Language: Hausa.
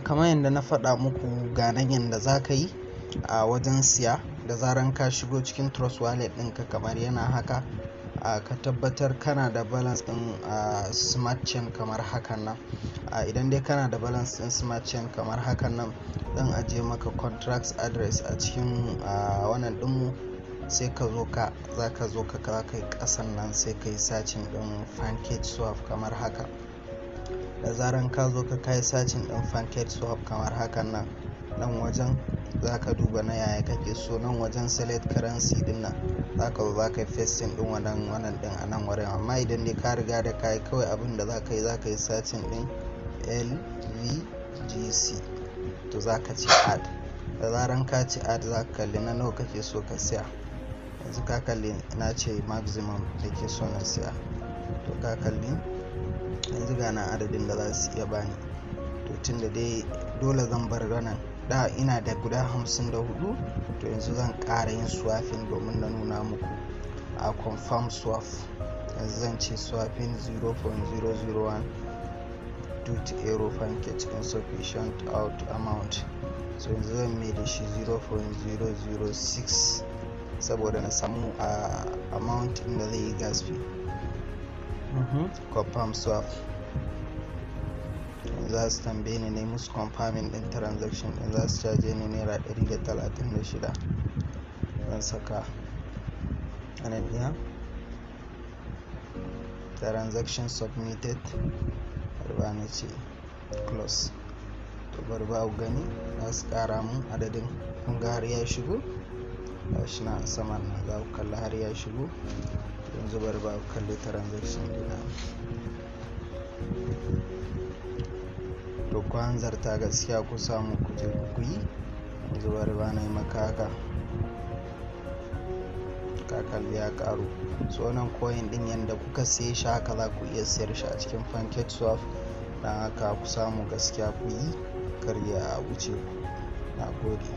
Kamar yadda na faɗa muku ga nan yadda za ka yi a wajen siya da zaran ka shigo cikin trust wallet ɗinka kamar yana haka. Ka tabbatar kana da balance ɗin smart chain kamar hakan nan. Idan dai kana da balance ɗin smart chain kamar hakan nan, zan ajiye maka contract address a cikin wannan ɗinmu, sai za ka zo ka kai ƙasan nan sai ka yi searching ɗin pancake swap kamar haka. Da zaran ka zo ka kai searching ɗin pancake swap kamar hakan nan wajen za ka duba na yaya kake so. Nan wajen select currency ɗin nan za ka yi pasting ɗin wannan ɗin a nan wurin. amma idan dai ka riga da ka yi, kawai abin da za ka yi searching ɗin Lvgc, to za ka ci add. Da zaran ka ci add za ka kalli na nawa kake so ka siya. Yanzu ka kalli na ce maximum da ke so na siya, to ka kalli yanzu ga nan adadin da za su iya bani. To tun da dai dole zan bar ranar da ina da guda 54, to yanzu zan ƙara yin swapping domin na nuna muku a confirm swap. Yanzu zan ce swapping 0.001 due to error pancake insufficient out amount. So yanzu zan mai da shi 0.006 saboda na samu amount inda zai yi gas fee. Confirm swap. Za su tambaye ni musu confirming din transaction din, za su caje ni naira 136. zan saka anan ɗaya transaction submitted, barba na ce close. To barba ku gani za su ƙara mun adadin. kun ga har ya shigo, gashi na saman nan za ku kalla har ya shigo. Yanzu barba ku kalli transaction dina. To ku hanzarta gaskiya ku samu ku je ku yi. Yanzu barba na yi maka haka, ka kalli ya karu. So wannan coin din yanda kuka siye shi haka za ku iya siyar shi a cikin pancake swap. Dan haka ku samu gaskiya ku yi, kar ya wuce ku. Na gode.